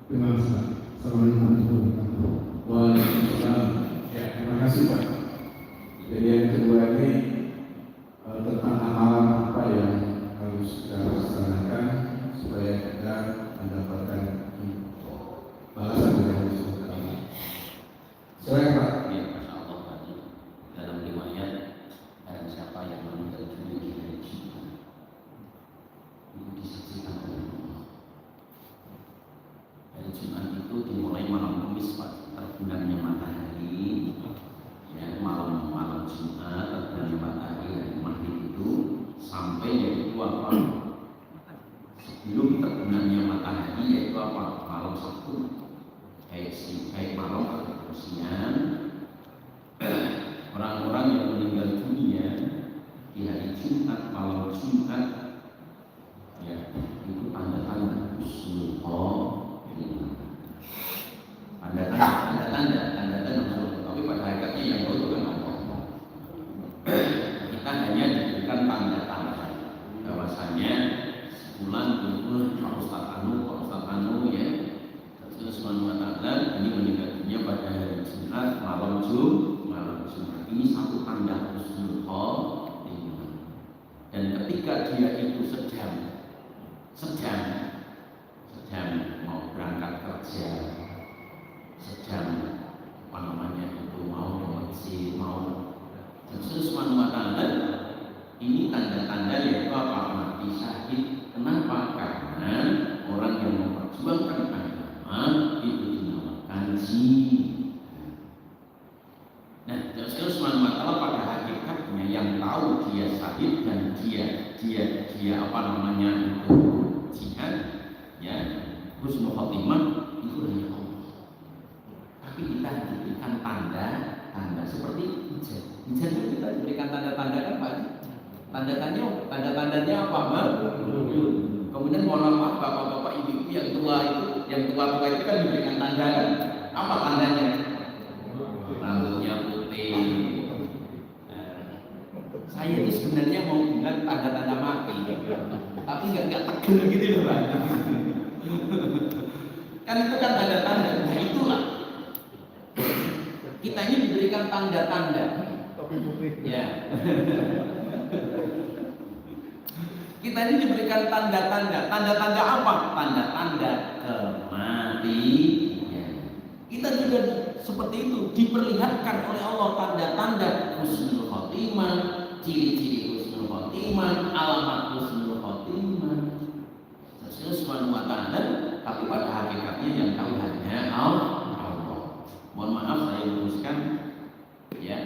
Speaker 5: Terima kasih. Assalamualaikum warahmatullahi wabarakatuh.
Speaker 1: Waalaikumsalam. Ya, terima kasih Pak. Jadi yang kedua ini tentang amalan apa yang harus kita laksanakan supaya kita mendapatkan balasan dari Allah Subhanahu wa Ta'ala. Silakan Pak.
Speaker 2: Ya, Masya Allah tadi dalam riwayat dan siapa yang meninggal dunia di hari Jumat itu disaksikan oleh Allah. Hari Jumat itu dimulai malam Kamis Pak, terbenamnya matahari. Ya, malam Jumat terbenamnya matahari hari Maghrib itu sampai yaitu apa? Sebelum terbenamnya matahari yaitu apa? Malam Sabtu. Baik malam atau siang, orang-orang yang meninggal dunia di hari Jumat, malam Jumat, ya itu tanda-tanda husnul khotimah. Tanda-tanda tapi pada hakikatnya yang tahu bukan Allah. Kita hanya diberikan tanda-tanda bahwasanya sebulan itu Pak Ustaz Anu ya Subhanahu wa Ta'ala ini meninggal dunia pada hari Jumat malam Jumat. Ini satu tanda husnul khotimah. Dan ketika dia itu sedang mau berangkat kerja, sedang mau ke masjid, Subhanahu wa Ta'ala, ini tanda-tanda yaitu apa? Mati syahid. Kenapa? Karena orang yang memperjuangkan itu dinamakan jihad. Nah, Rasulullah Subhanahu wa Ta'ala pada hakikatnya yang tahu dia syahid dan dia apa namanya itu jihad, ya husnul khotimah itu hanya Allah. Tapi kita diberikan tanda seperti hijab. Hijab itu kita diberikan tanda-tanda kan Pak? Tanda-tandanya apa? Kemudian mohon maaf bapak-bapak ibu yang tua itu kan diberikan tanda kan? Apa tandanya? Rambutnya putih. Saya itu sebenarnya mau bilang tanda-tanda mati, tapi nggak tegel gitu loh Pak. Kan itu kan tanda-tanda. Nah itulah kita ini diberikan tanda-tanda. Ya. Kita ini diberikan tanda-tanda. Tanda-tanda apa? Tanda-tanda kematian. Kita juga seperti itu diperlihatkan oleh Allah tanda-tanda husnul khotimah, ciri-ciri husnul khotimah, alamat husnul khotimah. Rasulullah Subhanahu wa Ta'ala, tapi pada hakikatnya yang tahu hanya Allah. Mohon maaf saya luruskan, ya.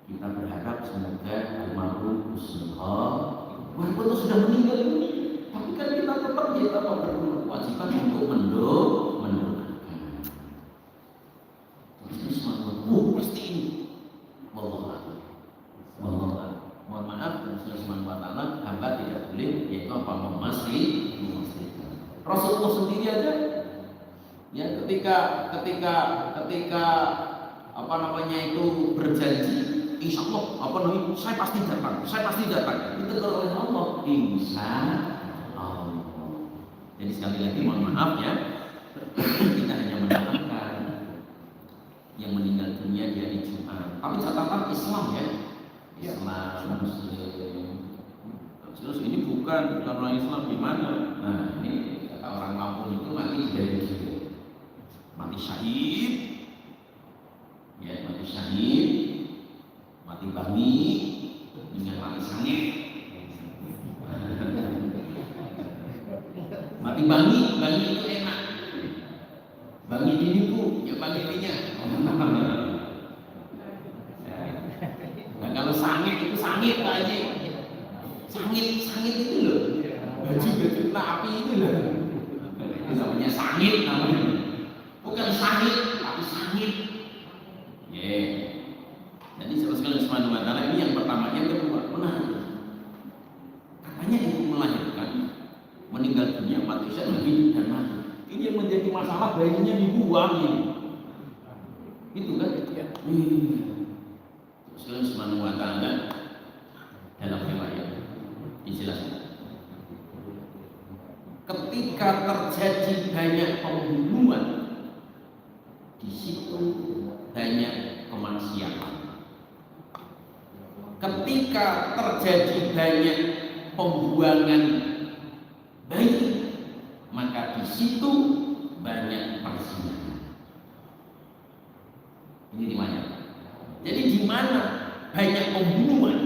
Speaker 2: Kita berharap semoga almarhum husnul khotimah. Walaupun sudah meninggal dunia, tapi kan kita tetap berkewajiban untuk mendoakan. apa memastikan. Rasulullah sendiri aja ya ketika apa namanya itu berjanji, insya Allah saya pasti datang. Itu oleh Allah, insya Allah. Jadi sekali lagi mohon maaf ya, kita hanya mendoakan yang meninggal dunia di hari Jumat. Tapi catatan Islam ya, Islam Muslim. Terus ini bukan orang Islam gimana? Nah ini kata orang Lampung itu mati dari juga, mati syahid, ya mati syahid, mati bangi, dengan mati sangit. Mati bangi itu enak. Bangi ini bu, ya bangi ininya. Nah kalau sangit itu sangit Pak Haji. Sangit itu loh. Baju api itu loh. Itu namanya sangit namanya. Bukan sangit, tapi sangit. Ya. Jadi sekali Subhanahu wa taala ini yang pertama, yang kedua benar. Katanya ibu melahirkan, meninggal dunia, mati saya hidup dan mati. Ini yang menjadi masalah, bayinya dibuang ini. Itu kan? Ya. Sekali Subhanahu wa taala dalam riwayat dijelaskan. Ketika terjadi banyak pembunuhan, di situ banyak kemaksiatan. Ketika terjadi banyak pembuangan bayi, maka di situ banyak perzinahan. Ini riwayat. Jadi di mana banyak pembunuhan,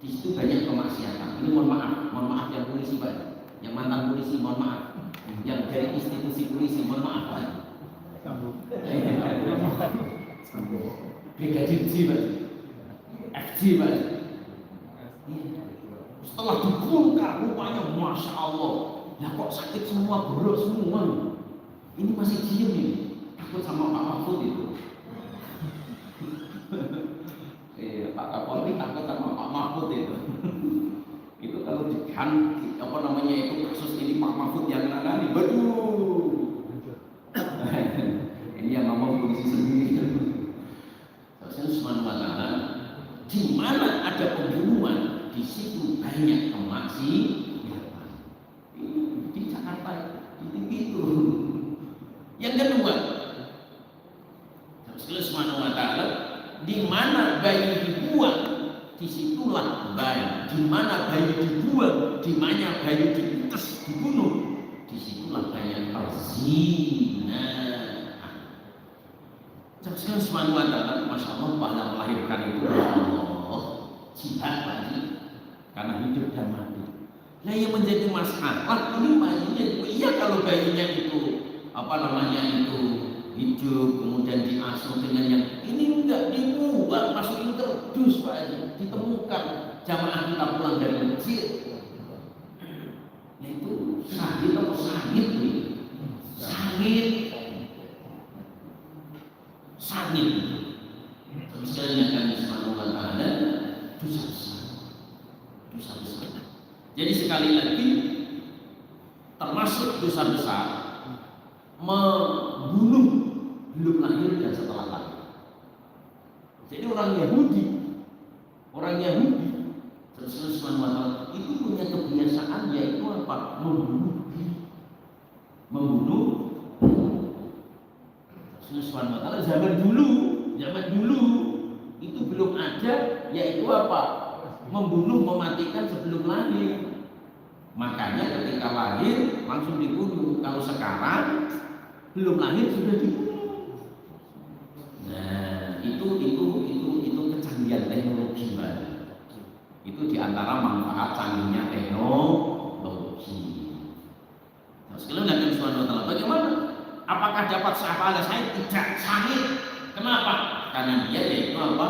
Speaker 2: di situ banyak kemaksiatan. Ini mohon maaf yang polisi Pak, yang mantan polisi mohon maaf, yang dari institusi polisi mohon maaf Pak. Brigadir J Pak, FJ Pak. Setelah dibongkar rupanya masya Allah, ya kok sakit semua, borok semua. Ini masih diem ini, takut sama Pak Mahfud itu. Pak Kapolri takut sama Pak Mahfud itu. Itu kalau diganti apa namanya itu kasus ini Pak Mahfud yang nangani, waduh. Ini yang ngomong polisi sendiri. Rasulullah Subhanahu wa taala, di mana ada pembunuhan, di situ banyak kemaksiatan. Di Jakarta itu. Yang kedua, Rasulullah Subhanahu wa taala, di mana bayi dibuang, disitulah bayi. Di mana bayi dibuang, di mana bayi diutus, dibunuh, disitulah banyak perzinahan. Rasulullah Subhanahu wa taala, masya Allah, pada melahirkan itu, masya Allah, jihad lagi, karena hidup dan mati. Nah yang menjadi masalah ini bayinya, iya kalau bayinya itu apa namanya itu hidup kemudian diasuh dengan yang ini enggak dibuang, masukin kerdus Pak Haji, ditemukan jamaah kita pulang dari masjid, itu sahid atau sahid nih, sahid misalnya kami Subhanahu wa taala dosa besar. Jadi sekali lagi termasuk dosa besar membunuh belum lahir dan setelah lahir. Jadi orang Yahudi Rasulullah Subhanahu wa taala itu punya kebiasaan yaitu apa? Membunuh. Rasulullah Subhanahu wa taala zaman dulu itu belum ada yaitu apa? Membunuh, mematikan sebelum lahir. Makanya ketika lahir langsung dibunuh. Kalau sekarang belum lahir sudah dibunuh. Nah, itu kecanggihan teknologi, Pak. Itu diantara manfaat canggihnya teknologi. Nah, sekalian Nabi Subhanahu wa taala, bagaimana? Apakah dapat syafaat saya? Tidak, sahih. Kenapa? Karena dia yaitu apa?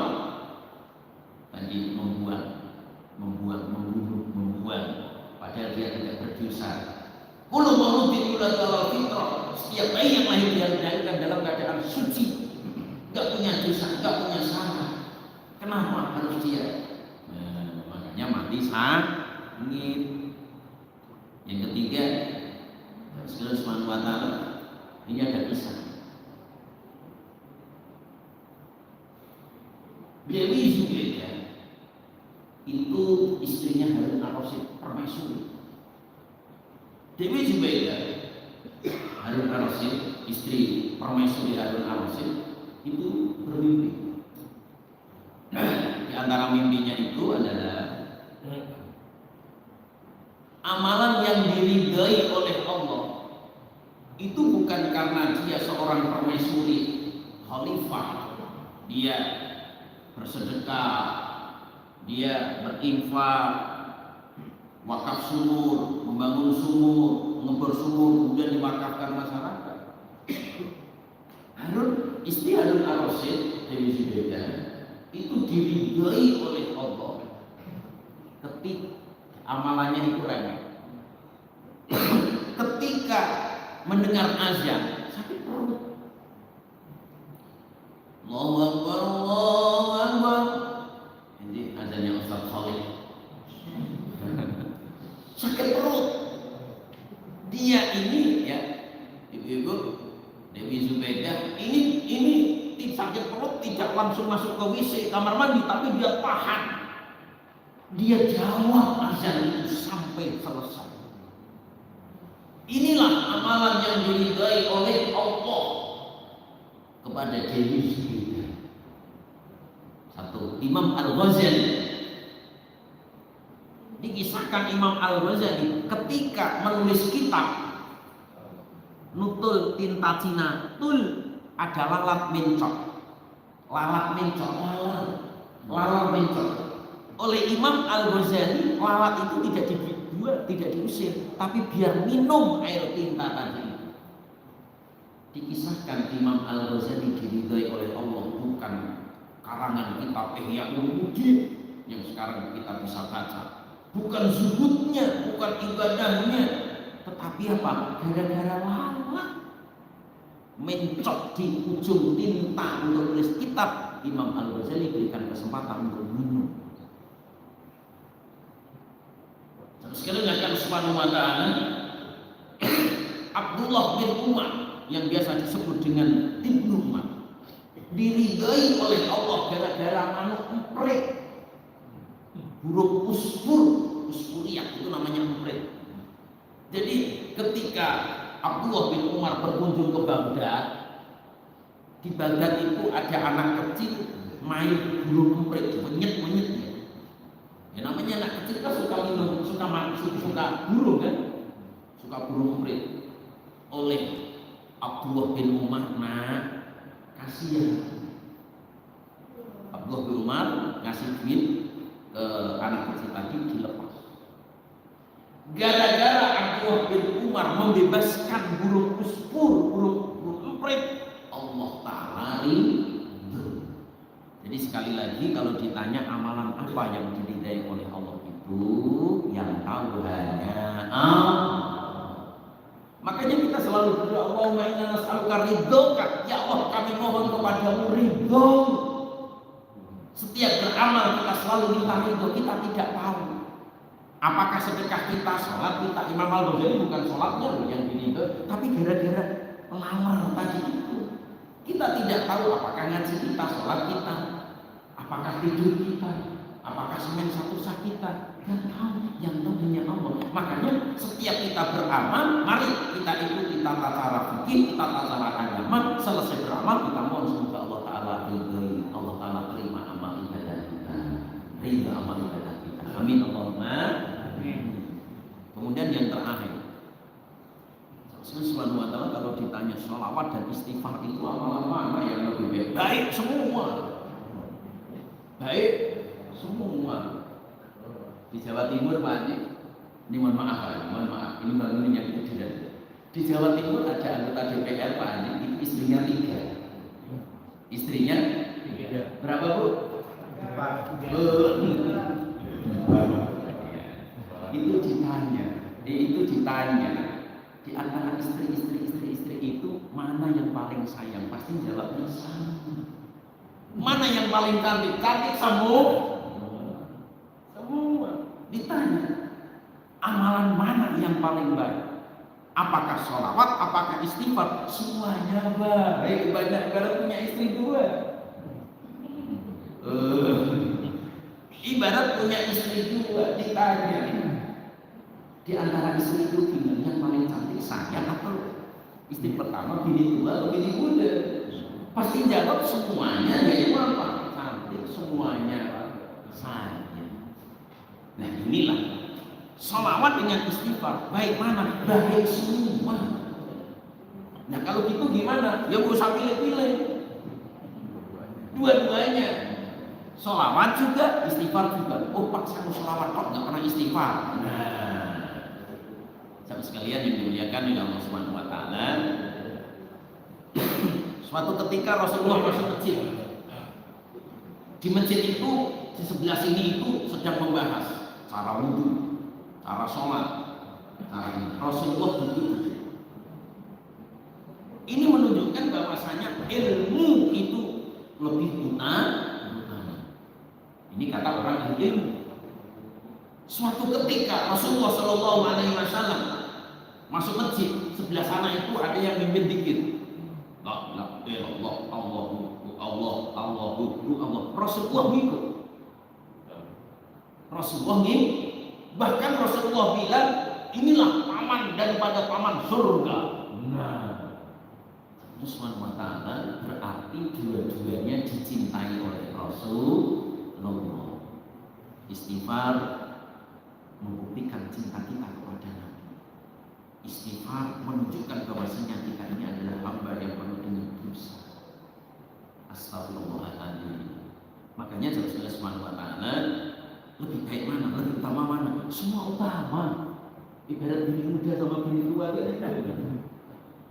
Speaker 2: Tadi membunuh. Padahal dia tidak berdosa. Kullu mauludin yuladu ala fitrah. Setiap bayi yang lahir dilahirkan dalam keadaan suci, enggak punya dosa, enggak punya salah. Kenapa harus dia? Nah, makanya mati sangit. ketiga, Allah Subhanahu wa taala ini ada kisah. Dewi Zubaida itu istrinya Harun ar-Rasyid, permaisuri. Dewi Zubaida, Harun ar-Rasyid, istri permaisuri Harun ar-Rasyid itu bermimpi. Di antara mimpinya itu adalah amalan yang diridai oleh Allah itu bukan karena dia seorang permaisuri khalifah, dia bersedekah, dia berinfak, wakaf sumur, membangun sumur, ngebor sumur, kemudian diwakafkan masyarakat. Istri Harun ar-Rasyid, Dewi Zubaida, itu diridai oleh Allah ketika amalannya itu remeh. Ketika mendengar azan sakit perut. Allahu Akbar, Allahu Akbar. Ini azannya Ustaz Khalid. Sakit perut. Dia ini ya, ibu-ibu, Dewi Zubaida, ini sakit perut tidak langsung masuk ke WC kamar mandi, tapi dia tahan. Dia jawab azan itu sampai selesai. Inilah amalan yang diridai oleh Allah kepada Dewi Zubaida. Satu, Imam Al-Ghazali, dikisahkan Imam Al-Ghazali ketika menulis kitab Nutul Tinta Cina, tul adalah lalat mencok, lalat mencok. Oleh Imam Al-Ghazali, lalat itu tidak dibuat, tidak diusir, tapi biar minum air tinta tadi. Dikisahkan Imam Al-Ghazali diridai oleh Allah bukan karangan kitab Ihya Ulumuddin yang sekarang kita bisa baca, bukan zuhudnya, bukan ibadahnya, tetapi apa? Gara-gara lalat mencok di ujung tinta untuk tulis kitab, Imam Al-Ghazali berikan kesempatan untuk minum. Sekali lagi Allah Subhanahu wa taala, Abdullah bin Umar yang biasa disebut dengan Ibnu Umar diridai oleh Allah gara-gara manuk emprit, burung uspuriak itu namanya emprit. Jadi ketika Abdullah bin Umar berkunjung ke Baghdad, di Baghdad itu ada anak kecil main burung emprit, menyet. Ya namanya anak kecil kan suka minum, suka burung kan, suka burung emprit. Oleh Abdullah bin Umar, nah kasihan. Abdullah bin Umar ngasih duit ke anak kecil tadi, dilepas. Gara-gara Abdullah bin Umar membebaskan burung emprit, Allah Ta'ala ridho. Jadi sekali lagi kalau ditanya amalan apa yang diridai oleh Allah itu, yang tahu hanya Allah. Makanya kita selalu berdoa, Allahumma inna nas'aluka ridhoka, ya Allah kami mohon kepadamu ridho. Setiap beramal kita selalu minta ridho, kita tidak tahu apakah sedekah kita, sholat kita. Imam Al-Ghazali bukan sholatnya yang diridho, tapi gara-gara lamar tadi itu kita tidak tahu apakah ngaji kita, sholat kita, apakah tidur kita, apakah semen satu sah kita. Yang tahu hanya Allah. Makanya setiap kita beramal, mari kita ikuti tata cara fikih, tata cara agama. Selesai beramal kita mohon semoga Allah Ta'ala ridhoi, Allah Ta'ala terima amal ibadah kita, ridha amal ibadah kita. Amin Allahumma amin. Kemudian yang terakhir, Subhanahu wa ta'ala kalau ditanya sholawat dan istighfar itu amalan mana yang lebih baik? Baik semua. Baik semua. Di Jawa Timur Pak Haji, ini mohon maaf, ini bangunan yang tidak. Di Jawa Timur ada anggota DPR Pak Haji, itu istrinya 3. Istrinya 3. Berapa Bu? 4. Itu ditanya. Di antara istri itu mana yang paling sayang? Pasti jawabnya sama. Mana yang paling cantik? Cantik semua. Ditanya amalan mana yang paling baik? Apakah sholawat, apakah istighfar? Semuanya baik. Banyak ibarat punya istri dua. Ibarat punya istri dua, ditanya di antara istri itu bini yang paling cantik saya atau istri pertama, bini tua atau bini muda? Pasti jawab semuanya, ya apa? Cantik semuanya saya. Nah inilah sholawat dengan istighfar, baik mana? Baik semua. Nah kalau gitu gimana? Ya gak usah pilih-pilih, dua-duanya. Sholawat juga, istighfar juga. Oh Pak, saya mau sholawat kok nggak pernah istighfar. Nah, sahabat sekalian yang dimuliakan oleh Allah Subhanahu Wa Taala, suatu ketika Rasulullah masuk masjid. Di masjid itu, di sebelah sini itu sedang membahas cara wudhu, cara sholat, cara ini. Rasulullah duduk. Ini menunjukkan bahwasanya ilmu itu lebih utama. Ini kata orang ilmu. Suatu ketika Rasulullah Shallallahu Alaihi Wasallam masuk masjid, sebelah sana itu ada yang mimpin dikir. La ilallah, Allah. Rasulullah ngikut. Rasulullah ngikut. Bahkan Rasulullah bilang, inilah paman daripada paman surga. Nah, Subhanahu wa ta'ala berarti dua-duanya dicintai oleh Rasulullah. Istighfar membuktikan cinta kita kepada Nabi. Istighfar menunjukkan bahwasanya kita ini adalah hamba yang penuh dengan dosa. Astagfirullahaladzim. Makanya Rasulullah Subhanahu wa ta'ala lebih baik mana, lebih utama mana? Semua utama. Ibarat bini muda sama bini tua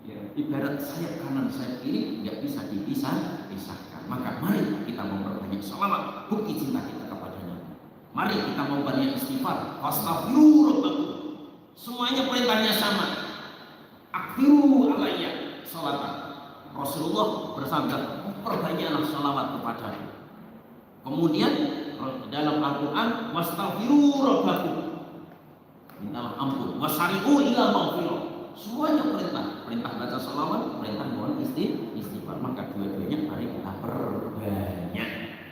Speaker 2: ya, ibarat sayap kanan sayap kiri nggak bisa dipisahkan. Maka mari kita memperbanyak sholawat, bukti cinta kita kepada Nabi. Mari kita memperbanyak istighfar. Fastaghfiru. Semuanya perintahnya sama. Akhiru alayya sholatan. Rasulullah bersabda, perbanyaklah sholawat kepadaku. Kemudian dalam Al-Quran, wastaghfiru rabbakum, mintalah ampun, wasari'u ila maghfirah. Semuanya perintah baca sholawat, perintah mohon istighfar. Maka dua-duanya mari kita perbanyak.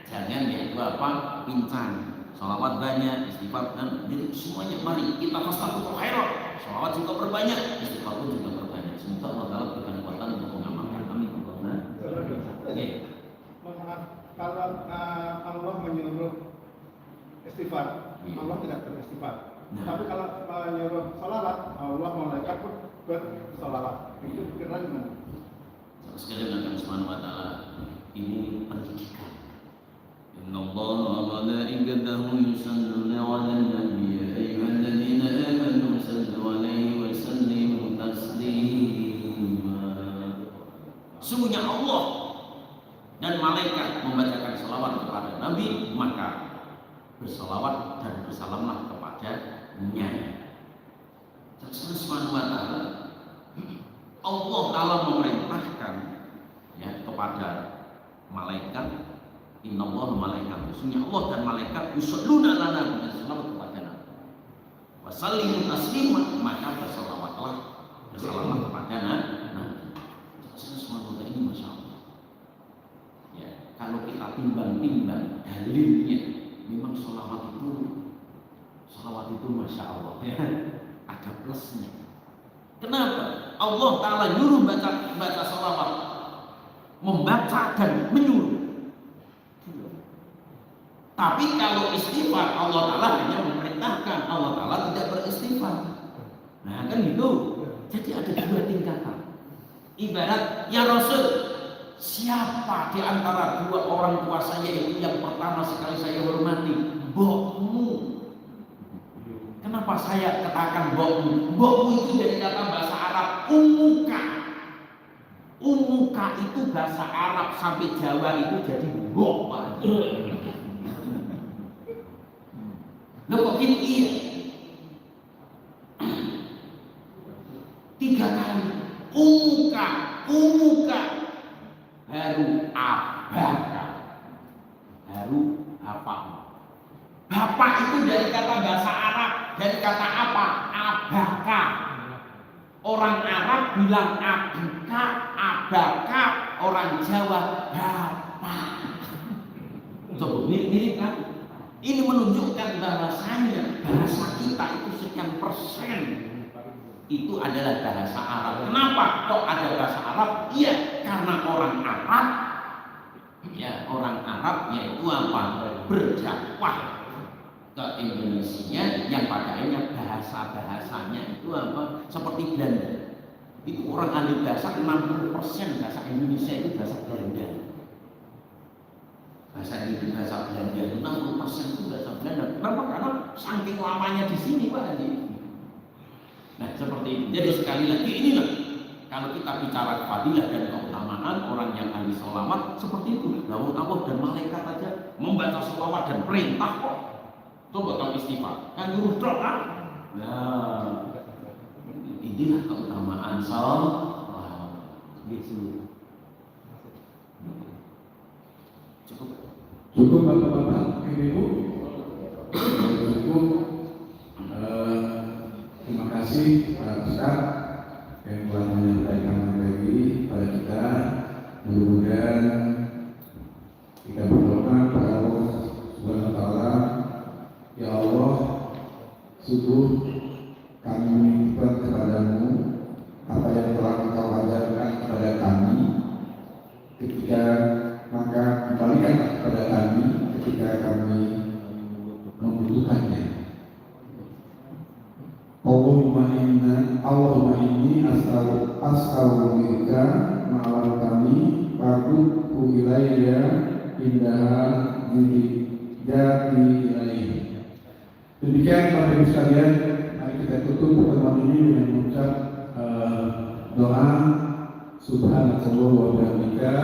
Speaker 2: Jangan yaitu apa? Pincang. Sholawat banyak, istighfar dan jadi semuanya mari kita fastaghfiru khairan. Sholawat juga perbanyak, istighfar pun juga perbanyak. Semoga Allah Taala berikan kekuatan untuk mengamalkan. Amin. Oke.
Speaker 3: Kalau Allah menyuruh istighfar, Allah tidak beristighfar. Tapi kalau menyuruh sholawat, Allah malaikat pun bersolawat. Itu kira gimana?
Speaker 2: Sekali lagi Subhanahu wa ta'ala, ini pendidikan. Innallaha wa malaikatahu yusalluna 'alan nabiy ya ayyuhalladzina amanu sallu 'alaihi wa sallimu taslima. Sungguhnya Allah dan malaikat membacakan salawat kepada Nabi, maka bersalawat dan bersalamlah kepadanya. Subhanahu wa ta'ala, Allah Ta'ala memerintahkan ya kepada malaikat, innallaha malaikatahu, sesungguhnya Allah dan malaikat yusholluna 'alan nabi, bersalawat kepada Nabi. Wa sallimu taslima, maka bersalawatlah kepada Nabi. Subhanahu wa ta'ala, ini masya Allah. Ya, kalau kita timbang-timbang dalilnya, memang salawat itu masya Allah ya, ada plusnya. Kenapa? Allah Ta'ala nyuruh baca salawat, membaca dan menyuruh. Tapi kalau istighfar, Allah Ta'ala hanya memerintahkan, Allah Ta'ala tidak beristighfar. Nah kan gitu. Jadi ada dua tingkatan. Ibarat, ya Rasul, siapa di antara dua orang tua saya itu yang pertama sekali saya hormati? Mbokmu. Kenapa saya katakan mbokmu? Mbokmu itu dari kata bahasa Arab umuka. Umuka itu bahasa Arab sampai Jawa itu jadi mbok. Loh kok gitu? Iya. 3 kali. Umuka. Haru abaka. Haru apa? Bapak itu dari kata bahasa Arab dari kata apa? Abaka. Orang Arab bilang abika, abaka. Orang Jawa bapak. Coba mirip kan? Ini menunjukkan bahwasanya bahasa kita itu sekian persen itu adalah bahasa Arab. Kenapa kok ada bahasa Arab? Iya, karena orang Arab, ya orang Arab yaitu apa? Berdakwah ke Indonesia yang pada akhirnya bahasanya itu apa? Seperti Belanda. Itu orang ahli bahasa 60% bahasa Indonesia itu bahasa Belanda. Bahasa Indonesia, bahasa Belanda, 60% itu bahasa Belanda. Kenapa? Karena saking lamanya di sini Pak Haji. Nah seperti itu. Jadi sekali lagi inilah kalau kita bicara fadilah dan keutamaan orang yang ahli sholawat seperti itu. Namun Allah dan malaikat aja membaca sholawat dan perintah kok. Coba kalau istighfar, kan nyuruh doa. Nah inilah keutamaan sholawat. Gitu.
Speaker 1: Cukup bapak-bapak, ibu-ibu. Cukup. Terima kasih Pak Ustaz yang telah menyampaikan materi pada kita. Mudah-mudahan kita berdoa kepada Allah Subhanahu wa Ta'ala. Ya Allah, sungguh kami menitipkan kepadamu apa yang telah Engkau ajarkan kepada kami. Ketika maka kembalikan kepada kami ketika kami membutuhkannya. Allahumma inni as'aluka ma'alam kami fa'tubu ilayya indaha jati ilayhi. Demikian Bapak Ibu sekalian, mari kita tutup pertemuan ini dengan mengucap doa subhanallahi wa bihamdika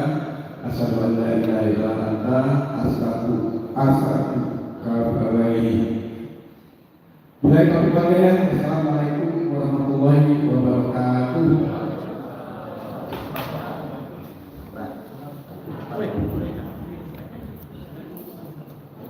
Speaker 1: asyhadu an la ilaha illa anta astaghfiruka wa atubu ilaik. Assalamualaikum